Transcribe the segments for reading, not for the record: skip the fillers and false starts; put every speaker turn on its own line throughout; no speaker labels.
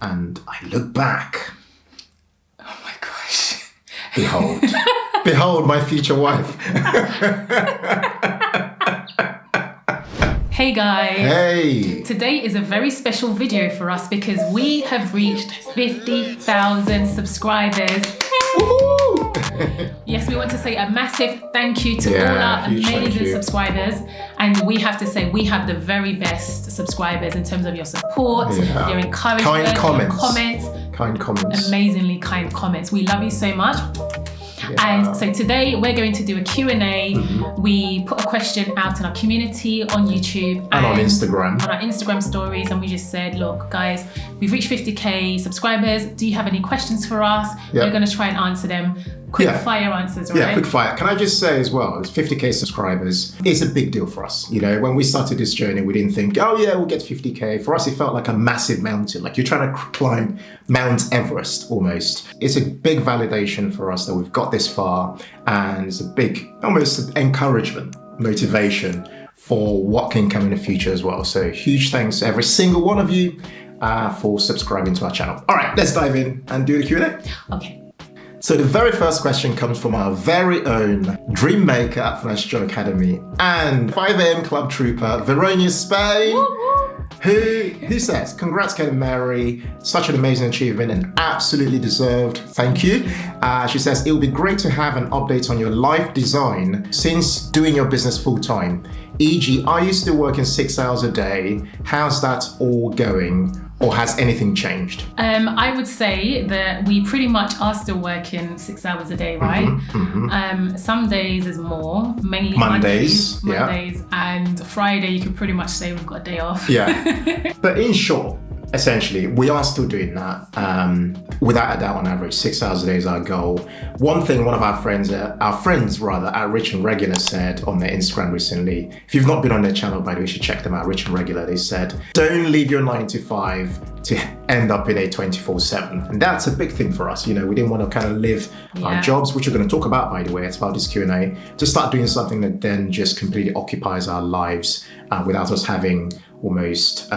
and I look back.
Oh my gosh.
Behold. Behold my future wife.
Hey guys.
Hey.
Today is a very special video for us because we have reached 50,000 subscribers.
Woo-hoo!
Yes, we want to say a massive thank you to
Yeah,
all our
huge thank
amazing
you.
subscribers. And we have to say we have the very best subscribers in terms of your support,
Yeah.
your encouragement,
Kind comments.
your comments.
Kind comments.
Amazingly kind comments. We love you so much.
Yeah.
And so today we're going to do a Q&A. We put a question out in our community on YouTube
And on Instagram.
On our Instagram stories, and we just said, look, guys, we've reached 50k subscribers. Do you have any questions for us?
Yeah.
We're going to try and answer them. Quick
Yeah.
fire answers, right?
Yeah, quick fire. Can I just say as well, it's 50k subscribers. It's a big deal for us. You know, when we started this journey, we didn't think, oh yeah, we'll get 50k. For us, it felt like a massive mountain. Like you're trying to climb Mount Everest almost. It's a big validation for us that we've got this far. And it's a big, almost encouragement, motivation for what can come in the future as well. So huge thanks to every single one of you for subscribing to our channel. All right, let's dive in and do the Q&A.
Okay.
So the very first question comes from our very own dream maker at Financial Academy and 5 a.m. club trooper, Veronia Spain, who says, congrats Ken and Mary, such an amazing achievement and absolutely deserved, thank you. She says, it would be great to have an update on your life design since doing your business full time. E.g., are you still working 6 hours a day? How's that all going? Or has anything changed?
I would say that we pretty much are still working 6 hours a day, right? Some days is more, mainly
Mondays, yeah.
Mondays, and Friday you could pretty much say we've got a day off.
Yeah. But in short, essentially, we are still doing that. Without a doubt, on average, 6 hours a day is our goal. One thing one of our friends at Rich and Regular said on their Instagram recently, if you've not been on their channel, by the way, you should check them out, Rich and Regular, they said, don't leave your 9 to 5 to end up in a 24/7. And that's a big thing for us. You know, we didn't want to kind of live our jobs, which we're going to talk about, by the way, as part of this Q&A, to start doing something that then just completely occupies our lives without us having almost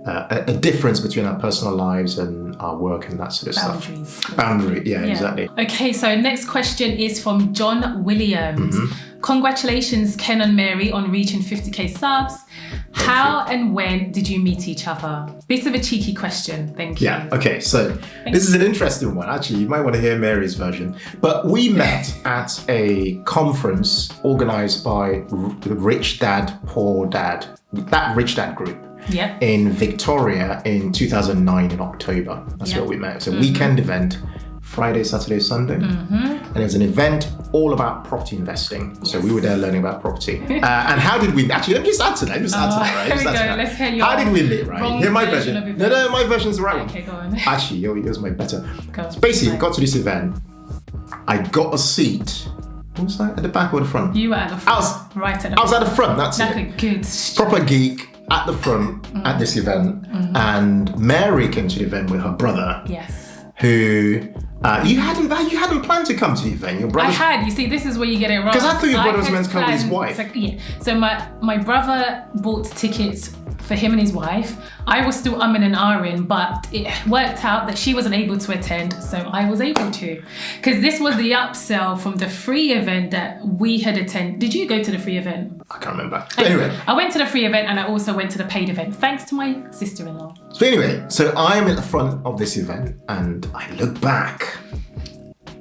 a difference between our personal lives and our work and that sort of stuff. Boundary, yeah, exactly.
Okay, so next question is from John Williams. Congratulations, Ken and Mary, on reaching 50k subs. How and when did you meet each other? Bit of a cheeky question, thank you.
Yeah, okay, so this is an interesting one. Actually, you might want to hear Mary's version. But we met at a conference organized by the Rich Dad, Poor Dad, that Rich Dad group.
Yeah.
In Victoria in 2009 in October. That's where we met. It's a weekend event, Friday, Saturday, Sunday. And it was an event all about property investing. So we were there learning about property. And how did we, actually, let me just add to that.
Here we go, let's hear your
How did we meet, right? Hear my version. No, my version's the right one.
Okay, go on.
Actually, yours might be better.
Go.
So basically, we got to this event. I got a seat. What was that? At the back or the front?
You were at the front. Right at the front.
I was at the front, that's
like
it.
Like a good...
Proper geek. At the front at this event, and Mary came to the event with her brother.
Yes.
Who you hadn't planned to come to the event. Your brother.
I had. You see, this is where you get it wrong.
Because I thought your brother was meant to come with his wife.
So my brother bought tickets for him and his wife. I was still umming and ahhing, but it worked out that she wasn't able to attend, so I was able to. Because this was the upsell from the free event that we had attended. Did you go to the free event?
I can't remember. But anyway.
I went to the free event and I also went to the paid event, thanks to my sister-in-law.
So anyway, so I'm at the front of this event and I look back.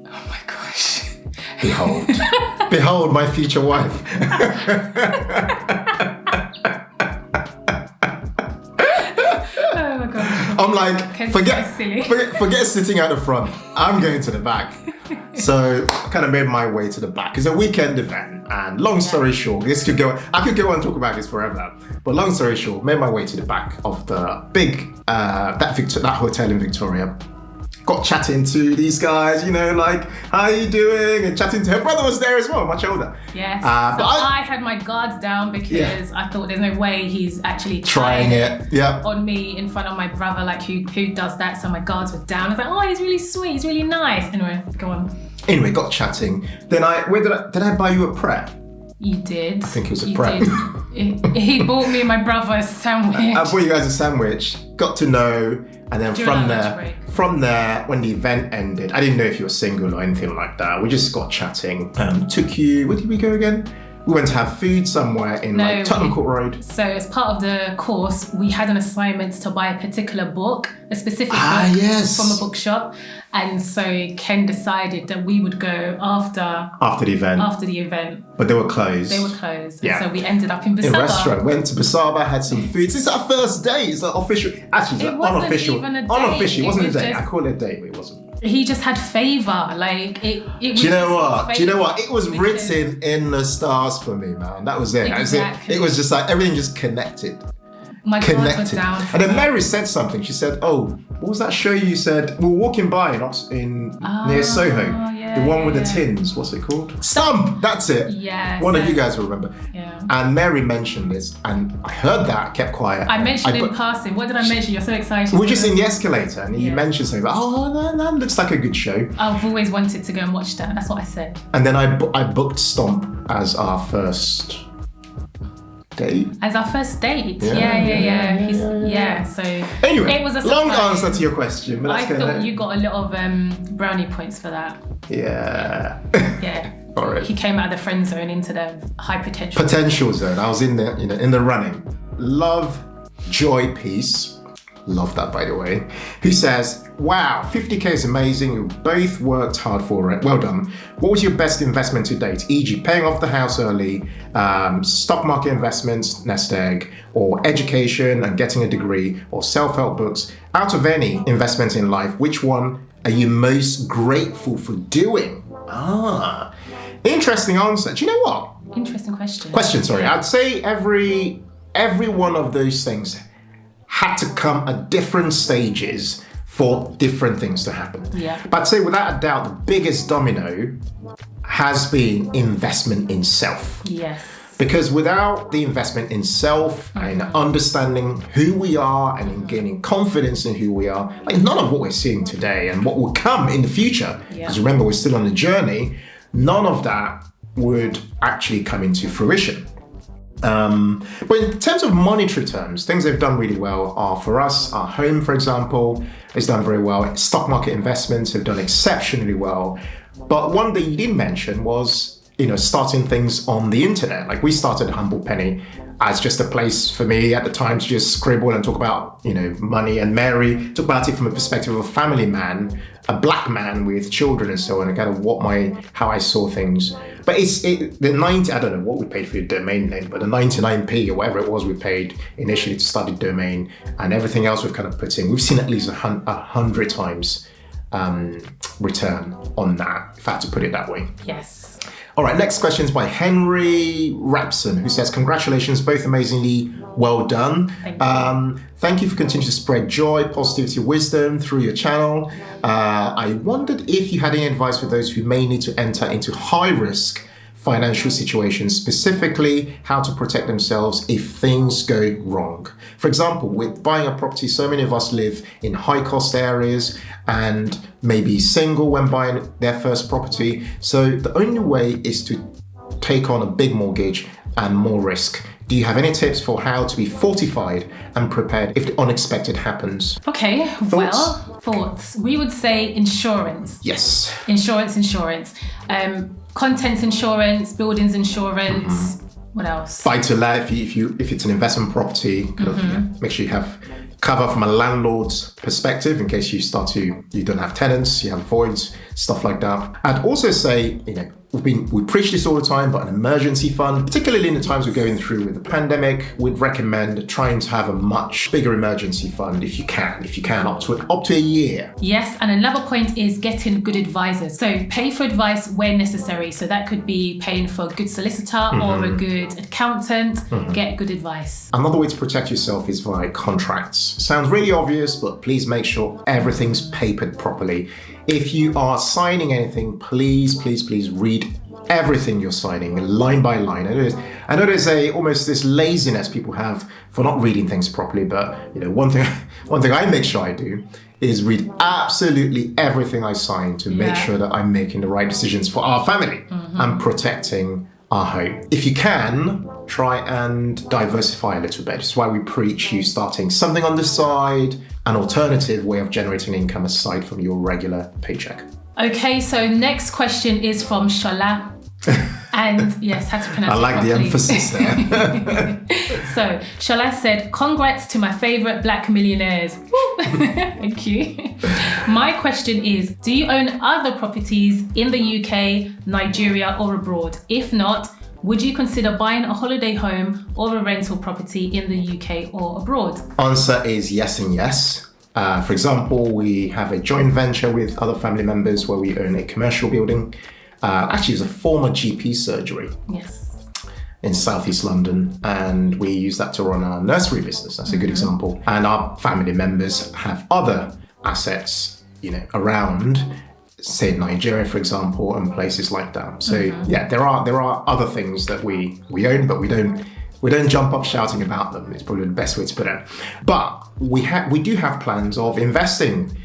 Oh my gosh.
Behold. Behold my future wife. I'm like, forget sitting at the front. I'm going to the back. So I kind of made my way to the back. It's a weekend event, and long story short, I could go and talk about this forever. But long story short, made my way to the back of the big that hotel in Victoria. Got chatting to these guys, you know, like, how are you doing? And chatting to her brother was there as well, much older.
Yes. So I had my guards down because I thought there's no way he's actually trying it on me in front of my brother, like who does that? So my guards were down. I was like, oh, he's really sweet, he's really nice. Anyway, go on.
Anyway, got chatting. Then did I buy you a prayer?
You did.
I think it was a
You
prep.
did. He bought me and my brother a sandwich.
I bought you guys a sandwich, got to know, and then
During our lunch break.
from there, when the event ended, I didn't know if you were single or anything like that. We just got chatting. Took you, where did we go again? We went to have food somewhere in Tottenham Court Road.
So as part of the course, we had an assignment to buy a particular book, a specific book from a bookshop. And so Ken decided that we would go after the event.
But they were closed.
Yeah. And so we ended up in Basaba.
In a restaurant, went to Basaba, had some food. It's our first date. It's official. Actually, it's unofficial.
Even a date.
Unofficial. It wasn't a date.
Just,
I call it a date, but it wasn't.
He just had favour. Like it
Do you know what? It was written in the stars for me, man. That was it.
Exactly.
It was just like everything just connected.
My guards were down.
And then Mary said something. She said, "Oh, what was that show you said? We were walking by near Soho, the one with the tins. What's it called? Stump. That's it.
Yeah.
One of you guys will remember.
Yeah.
And Mary mentioned this, and I heard that, kept quiet.
I mentioned in passing. What did I mention? You're so excited.
We're just in the escalator, and you mentioned something like, "Oh, that looks like a good show."
I've always wanted to go and watch that. That's what I said.
And then I booked Stomp as our first date.
As our first date. Yeah. So
anyway,
it was a
long
surprise.
answer to your question, but
I thought you got a lot of brownie points for that.
Yeah.
Yeah.
All right.
He came out of the friend zone into the high potential
zone. I was in the in the running. Love, joy, peace. Love that, by the way. Who says, "Wow, 50k is amazing. You both worked hard for it. Well done. What was your best investment to date? E.g., paying off the house early, stock market investments, nest egg, or education and getting a degree, or self-help books. Out of any investments in life, which one are you most grateful for doing?" Interesting answer. Do you know what?
Interesting question.
I'd say every one of those things had to come at different stages for different things to happen.
Yeah.
But I'd say without a doubt, the biggest domino has been investment in self.
Yes.
Because without the investment in self and understanding who we are and in gaining confidence in who we are, like none of what we're seeing today and what will come in the future, because remember, we're still on the journey, none of that would actually come into fruition. But in terms of monetary terms, things they've done really well are, for us, our home, for example, has done very well. Stock market investments have done exceptionally well. But one thing you didn't mention was, starting things on the internet. Like we started Humble Penny as just a place for me at the time to just scribble and talk about, money. And Mary talked about it from a perspective of a family man, a black man with children and so on, and kind of how I saw things. But I don't know what we paid for your domain name, but the 99p or whatever it was we paid initially to start the domain, and everything else we've kind of put in. We've seen at least 100 times return on that, if I had to put it that way.
Yes.
All right, next question is by Henry Rapson, who says, "Congratulations, both amazingly well done. Thank you for continuing to spread joy, positivity, wisdom through your channel. I wondered if you had any advice for those who may need to enter into high-risk financial situations, specifically how to protect themselves if things go wrong. For example, with buying a property, so many of us live in high-cost areas and may be single when buying their first property. So the only way is to take on a big mortgage and more risk. Do you have any tips for how to be fortified and prepared if the unexpected happens?"
Okay,
Thoughts?
Thoughts. We would say insurance.
Yes.
Insurance. Contents insurance, buildings insurance. What else?
Buy to let, if it's an investment property, make sure you have cover from a landlord's perspective in case you don't have tenants, you have voids, stuff like that. I'd also say, we preach this all the time, but an emergency fund, particularly in the times we're going through with the pandemic, we'd recommend trying to have a much bigger emergency fund if you can, up to a year.
Yes, and another point is getting good advisors. So pay for advice where necessary. So that could be paying for a good solicitor or a good accountant. Get good advice.
Another way to protect yourself is via contracts. Sounds really obvious, but please make sure everything's papered properly. If you are signing anything, please read everything you're signing line by line. I know there's almost this laziness people have for not reading things properly, but one thing I make sure I do is read absolutely everything I sign to make sure that I'm making the right decisions for our family and protecting our home. If you can, try and diversify a little bit. That's why we preach you starting something on the side, an alternative way of generating income aside from your regular paycheck.
Okay, so next question is from Shola. And yes, how to pronounce it
I like
properly.
the emphasis there.
So, Shola said, congrats to my favorite black millionaires. Woo! Thank you. My question is, do you own other properties in the UK, Nigeria, or abroad? If not, would you consider buying a holiday home or a rental property in the UK or abroad?
Answer is yes and yes. For example, we have a joint venture with other family members where we own a commercial building. Actually, it's a former GP surgery.
Yes.
In Southeast London, and we use that to run our nursery business. That's a good example. And our family members have other assets, around, say Nigeria, for example, and places like that. So yeah, there are other things that we own, but we don't jump up shouting about them. It's probably the best way to put it. But we do have plans of investing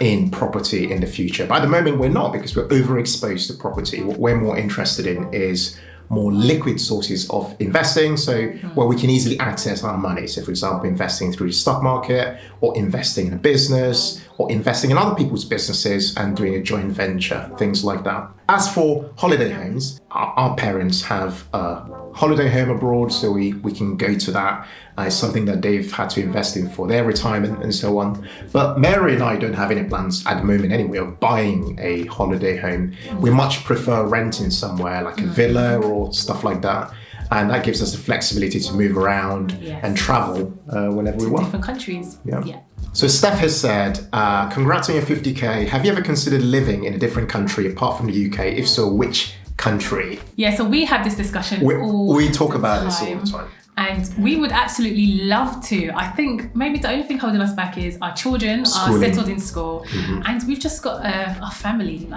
in property in the future. But at the moment, we're not, because we're overexposed to property. What we're more interested in is more liquid sources of investing, so where we can easily access our money. So for example, investing through the stock market, or investing in a business, or investing in other people's businesses and doing a joint venture, things like that. As for holiday homes, our parents have a holiday home abroad, so we can go to that. It's something that they've had to invest in for their retirement and so on. But Mary and I don't have any plans at the moment anyway of buying a holiday home. We much prefer renting somewhere like a villa or stuff like that. And that gives us the flexibility to move around and travel whenever we want.
Different countries.
Yeah. So Steph has said, congrats on your 50K. Have you ever considered living in a different country apart from the UK? If so, which country?
Yeah, so we have this discussion
we talk about this all the time.
And we would absolutely love to. I think maybe the only thing holding us back is our children are settled in school, and we've just got a family,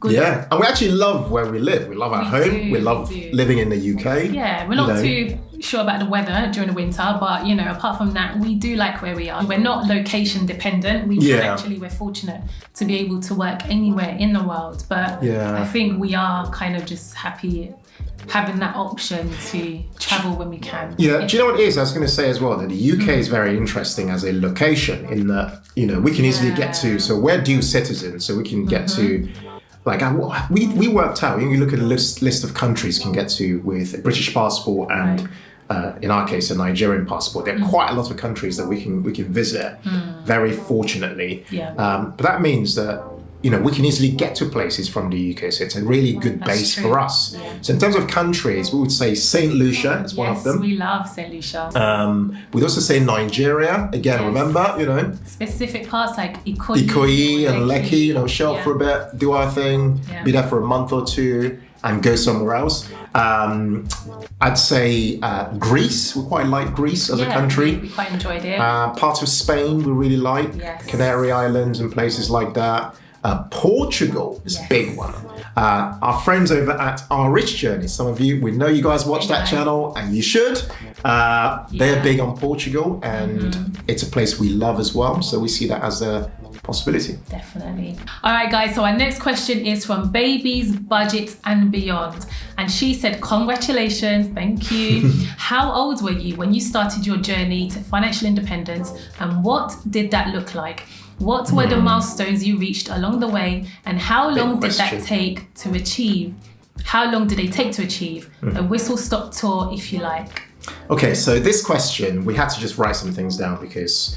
good.
Yeah, and we actually love where we live. We love our home. We love living in the UK.
Yeah, we're not too sure about the weather during the winter, but apart from that, we do like where we are. We're not location dependent. We're fortunate to be able to work anywhere in the world. But I think we are kind of just happy having that option to travel when we can.
Yeah, do you know what it is? I was going to say as well that the UK is very interesting as a location in that, we can easily get to, so we're dual citizens, so we can get to, we worked out, you look at a list of countries you can get to with a British passport and in our case, a Nigerian passport. There are quite a lot of countries that we can visit, very fortunately. But that means that we can easily get to places from the UK, so it's a really good base for us. Yeah. So in terms of countries, we would say St. Lucia is one of them.
Yes, we love St. Lucia.
We'd also say Nigeria. Again, remember,
specific parts like Ikoyi
and Lekki, show up for a bit, do our thing, be there for a month or two, and go somewhere else. I'd say Greece. We quite like Greece as a country.
We quite enjoyed it.
Parts of Spain we really like.
Yes.
Canary Islands and places like that. Portugal is a big one. Our friends over at Our Rich Journey, some of you, we know you guys watch that channel, and you should. They're big on Portugal, and it's a place we love as well. So we see that as a possibility.
Definitely. All right, guys. So our next question is from Babies, Budgets and Beyond. And she said, congratulations. Thank you. How old were you when you started your journey to financial independence? And what did that look like? What were the milestones you reached along the way, and how long did that take to achieve? How long did they take to achieve? A whistle-stop tour, if you like.
Okay, so this question, we had to just write some things down because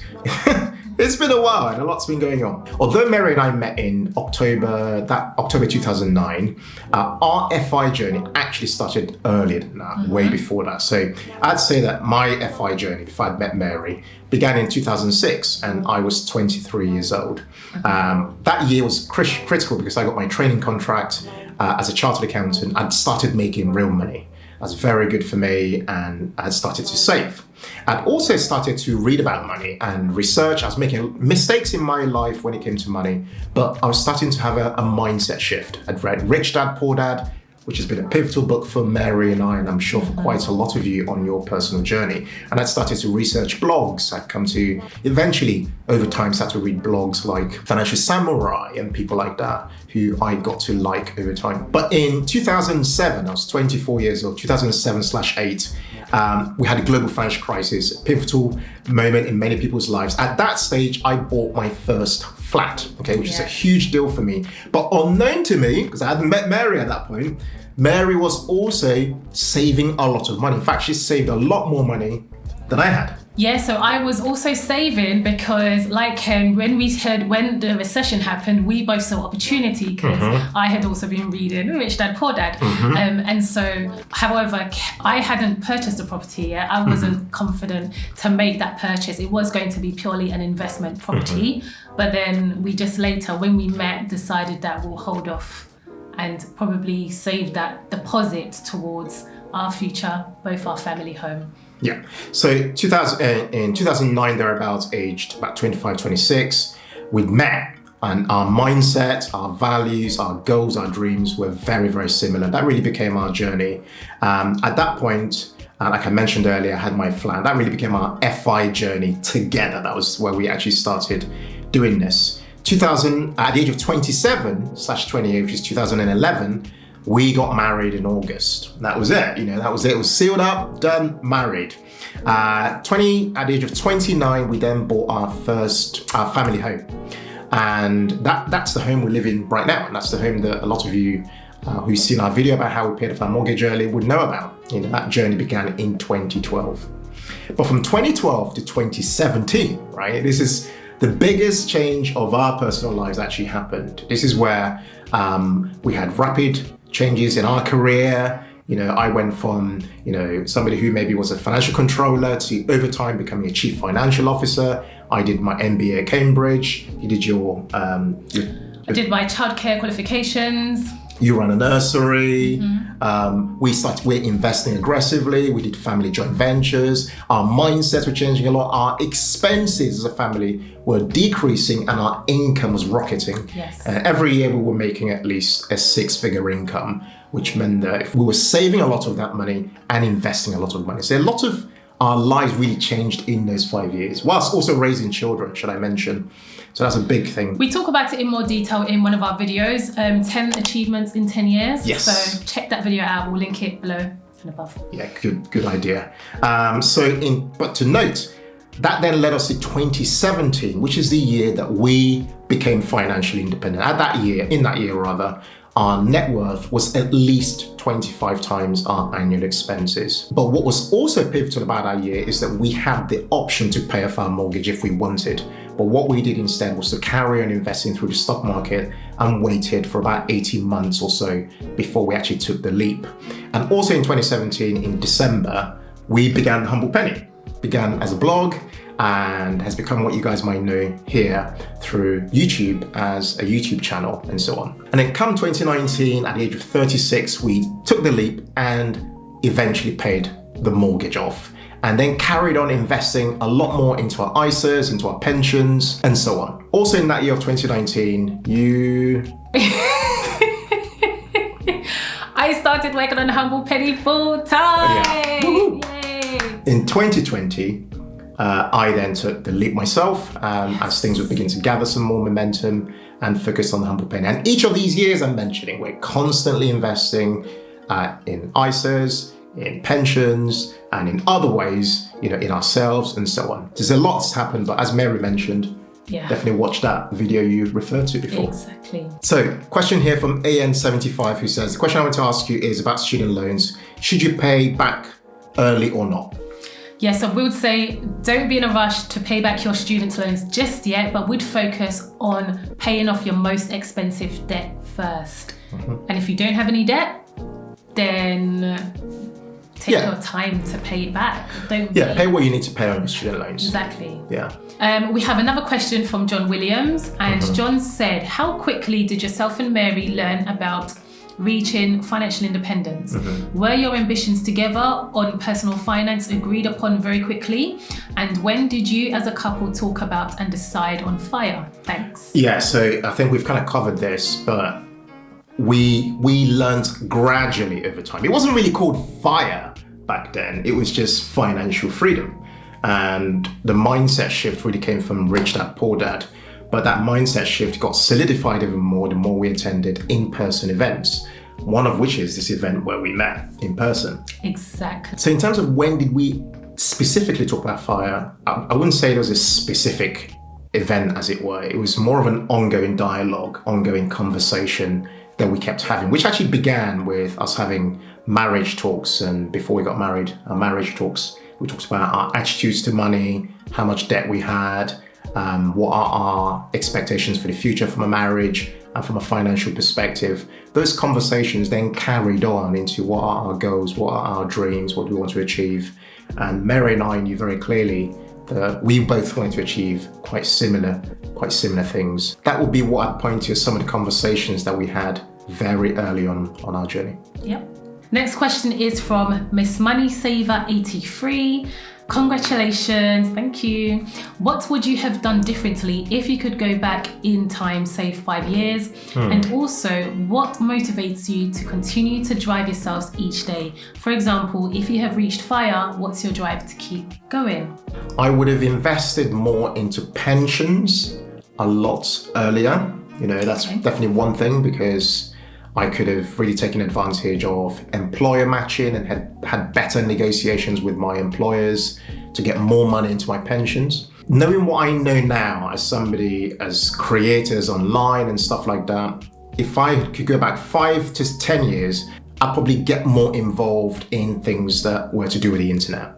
it's been a while and a lot's been going on. Although Mary and I met in October 2009, our F.I.R.E. journey actually started earlier than that, way before that. So I'd say that my F.I.R.E. journey, before I met Mary, began in 2006 and I was 23 years old. That year was critical because I got my training contract as a chartered accountant. I'd started making real money. That's very good for me, and I had started to save. I'd also started to read about money and research. I was making mistakes in my life when it came to money, but I was starting to have a mindset shift. I'd read Rich Dad, Poor Dad, which has been a pivotal book for Mary and I, and I'm sure for quite a lot of you on your personal journey. And I started to research blogs. I'd come to eventually, over time, start to read blogs like Financial Samurai and people like that, who I got to like over time. But in 2007, I was 24 years old, 2007/8, we had a global financial crisis, a pivotal moment in many people's lives. At that stage, I bought my first flat, okay, which is a huge deal for me. But unknown to me, because I hadn't met Mary at that point, Mary was also saving a lot of money. In fact, she saved a lot more money than I had.
Yeah, so I was also saving because, like Ken, when the recession happened, we both saw opportunity because I had also been reading Rich Dad Poor Dad. And so, however, I hadn't purchased a property yet. I wasn't confident to make that purchase. It was going to be purely an investment property. But then we just later, when we met, decided that we'll hold off and probably save that deposit towards our future, both our family home.
Yeah. So in 2009, thereabouts, aged about 25, 26, we'd met, and our mindset, our values, our goals, our dreams were very, very similar. That really became our journey. At that point, like I mentioned earlier, I had my flat. That really became our F.I.R.E. journey together. That was where we actually started doing this. At the age of 27/28, which is 2011, we got married in August. That was it. That was it. It was sealed up, done, married. At the age of 29, we then bought our family home, and that's the home we live in right now. And that's the home that a lot of you who've seen our video about how we paid off our mortgage early would know about. That journey began in 2012. But from 2012 to 2017, right? This is the biggest change of our personal lives actually happened. This is where we had rapid changes in our career. I went from, somebody who maybe was a financial controller to over time becoming a chief financial officer. I did my MBA at Cambridge. You did I
did my childcare qualifications.
You ran a nursery. We're investing aggressively. We did family joint ventures. Our mindsets were changing a lot. Our expenses as a family were decreasing and our income was rocketing.
Yes.
Every year we were making at least a 6-figure income, which meant that we were saving a lot of that money and investing a lot of money. So a lot of our lives really changed in those 5 years, whilst also raising children, should I mention. So that's a big thing. We
talk about it in more detail in one of our videos, 10 achievements in 10 years.
Yes.
So check that video out. We'll link it below and above.
Yeah, good idea. But to note, that then led us to 2017, which is the year that we became financially independent. In that year, our net worth was at least 25 times our annual expenses. But what was also pivotal about that year is that we had the option to pay off our mortgage if we wanted. But what we did instead was to carry on investing through the stock market and waited for about 18 months or so before we actually took the leap. And also in 2017, in December, we began Humble Penny. Began as a blog and has become what you guys might know here through YouTube as a YouTube channel and so on. And then come 2019, at the age of 36, we took the leap and eventually paid the mortgage off, and then carried on investing a lot more into our ISAs, into our pensions, and so on. Also in that year of 2019,
I started working on Humble Penny full time.
Yeah. In 2020, I then took the leap myself as things would begin to gather some more momentum and focus on the Humble Penny. And each of these years I'm mentioning, we're constantly investing in ISAs, in pensions, and in other ways, in ourselves and so on. There's a lot that's happened, but as Mary mentioned, definitely watch that video you referred to before.
Exactly.
So, question here from AN75 who says, the question I want to ask you is about student loans. Should you pay back early or not?
Yes, I would say don't be in a rush to pay back your student loans just yet, but would focus on paying off your most expensive debt first. And if you don't have any debt, then take your time to pay it back.
Pay what you need to pay on your student loans.
Exactly.
Yeah.
We have another question from John Williams, and John said, how quickly did yourself and Mary learn about reaching financial independence? Were your ambitions together on personal finance agreed upon very quickly? And when did you as a couple talk about and decide on F.I.R.E? Thanks.
Yeah, so I think we've kind of covered this, but we learned gradually over time. It wasn't really called FIRE back then. It was just financial freedom. And the mindset shift really came from Rich Dad, Poor Dad. But that mindset shift got solidified even more the more we attended in-person events. One of which is this event where we met in person.
Exactly.
So in terms of when did we specifically talk about FIRE, I wouldn't say there was a specific event, as it were. It was more of an ongoing dialogue, ongoing conversation that we kept having, which actually began with us having marriage talks. And before we got married, our marriage talks, we talked about our attitudes to money, how much debt we had, what are our expectations for the future from a marriage and from a financial perspective. Those conversations then carried on into what are our goals, what are our dreams, what do we want to achieve. And Mary and I knew very clearly that we both wanted to achieve quite similar things. That would be what I'd point to as some of the conversations that we had very early on our journey.
Yep. Next question is from Miss Money Saver 83. Congratulations, thank you. What would you have done differently if you could go back in time, say 5 years? And also, what motivates you to continue to drive yourselves each day? For example, if you have reached FIRE, what's your drive to keep going?
I would have invested more into pensions a lot earlier. That's definitely one thing, because I could have really taken advantage of employer matching and had better negotiations with my employers to get more money into my pensions. Knowing what I know now as somebody, as creators online and stuff like that, if I could go back 5 to 10 years, I'd probably get more involved in things that were to do with the internet.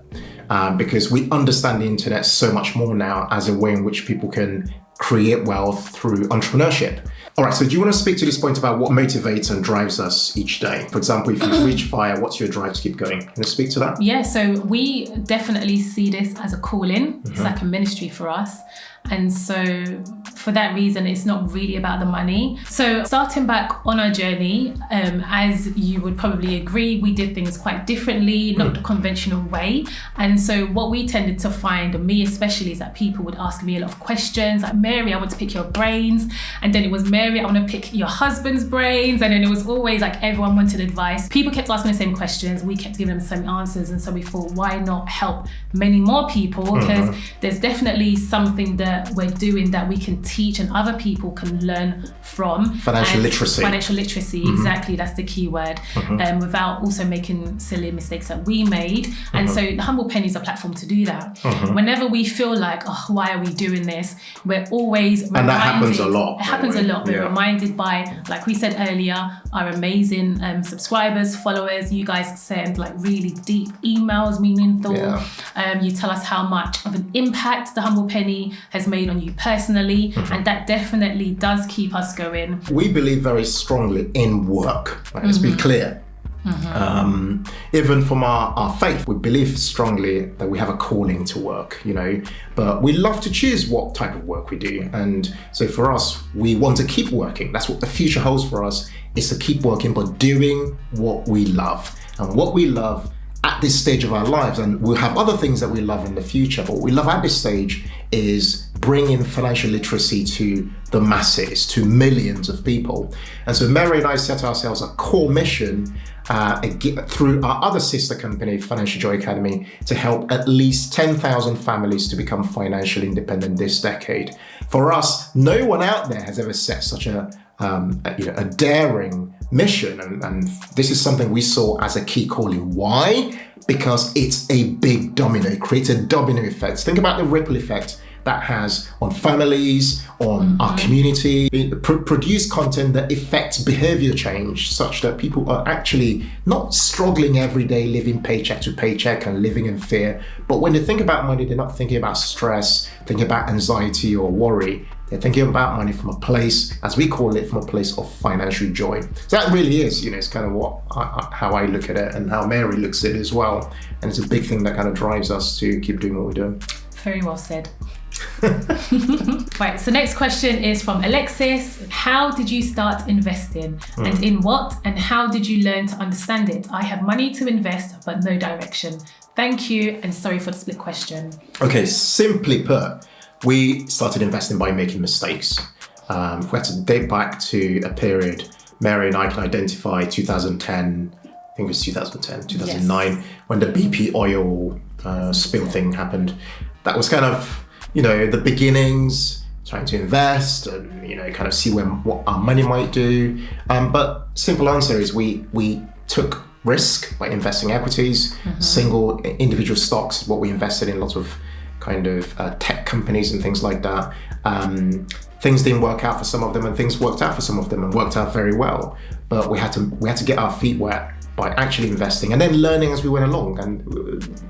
Because we understand the internet so much more now as a way in which people can create wealth through entrepreneurship. All right, so do you want to speak to this point about what motivates and drives us each day? For example, if you reach FIRE, what's your drive to keep going? Can you speak to that?
Yeah, so we definitely see this as a calling. It's like a ministry for us. And so for that reason, it's not really about the money. So starting back on our journey, as you would probably agree, we did things quite differently, not the conventional way. And so what we tended to find, and me especially, is that people would ask me a lot of questions like, Mary, I want to pick your brains. And then it was, Mary, I want to pick your husband's brains. And then it was always like everyone wanted advice. People kept asking the same questions. We kept giving them the same answers. And so we thought, why not help many more people? Because there's definitely something that we're doing that we can teach and other people can learn from.
Financial literacy,
exactly, that's the key word, without also making silly mistakes that we made. And so the Humble Penny is a platform to do that. Whenever we feel like, oh, why are we doing this? We're always reminded.
And that happens a lot.
It happens a lot. We're reminded by, like we said earlier, our amazing subscribers, followers. You guys send like really deep emails, meaningful. You tell us how much of an impact the Humble Penny has made on you personally, and that definitely does keep us going.
We believe very strongly in work. Right? Let's be clear. Even from our faith, we believe strongly that we have a calling to work, but we love to choose what type of work we do. And so for us, we want to keep working. That's what the future holds for us, is to keep working, but doing what we love. And what we love at this stage of our lives, and we'll have other things that we love in the future, but what we love at this stage is bringing financial literacy to the masses, to millions of people. And so Mary and I set ourselves a core mission through our other sister company, Financial Joy Academy, to help at least 10,000 families to become financially independent this decade. For us, no one out there has ever set such a daring mission, and this is something we saw as a key calling. Why? Because it's a big domino. It creates a domino effect. Think about the ripple effect that has on families, on our community. Produce content that affects behavior change, such that people are actually not struggling every day, living paycheck to paycheck and living in fear. But when they think about money, they're not thinking about stress, thinking about anxiety or worry. They're thinking about money from a place, as we call it, from a place of financial joy. So that really is, it's kind of how I look at it, and how Mary looks at it as well. And it's a big thing that kind of drives us to keep doing what we're doing.
Very well said. Right, so next question is from Alexis. How did you start investing, and in what, and how did you learn to understand it? I have money to invest but no direction. Thank you, and sorry for the split question. Okay,
simply put, we started investing by making mistakes. We had to date back to a period Mary and I can identify 2010, I think it was 2009, when the BP oil spill thing happened. That was kind of, the beginnings, trying to invest and, kind of see what our money might do. But simple answer is we took risk by investing equities, single individual stocks, what we invested in, lots of kind of tech companies and things like that. Things didn't work out for some of them, and things worked out for some of them and worked out very well. But we had to get our feet wet by actually investing and then learning as we went along. And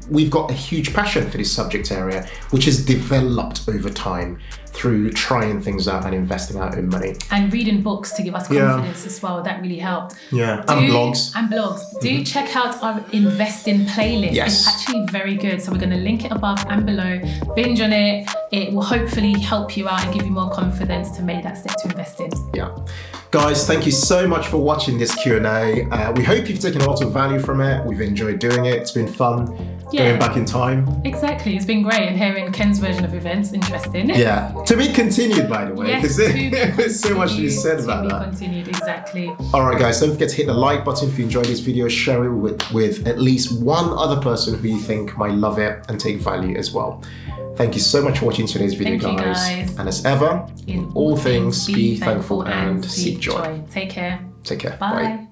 we've got a huge passion for this subject area, which has developed over time through trying things out and investing our own money.
And reading books to give us confidence as well. That really helped.
Yeah, and blogs.
Do check out our investing playlist.
Yes.
It's actually very good. So we're going to link it above and below. Binge on it. It will hopefully help you out and give you more confidence to make that step to investing.
Yeah. Guys, thank you so much for watching this Q&A. We hope you've taken a lot of value from it. We've enjoyed doing it. It's been fun going back in time.
Exactly. It's been great. And hearing Ken's version of events, interesting.
Yeah. To be continued, by the way,
Yes,
because there's so much to be said about that.
Continued, exactly.
All right, guys, don't forget to hit the like button if you enjoyed this video. Share it with at least one other person who you think might love it and take value as well. Thank you so much for watching today's video, guys. And as ever, in all things, be thankful and seek joy.
Take care.
Take care.
Bye.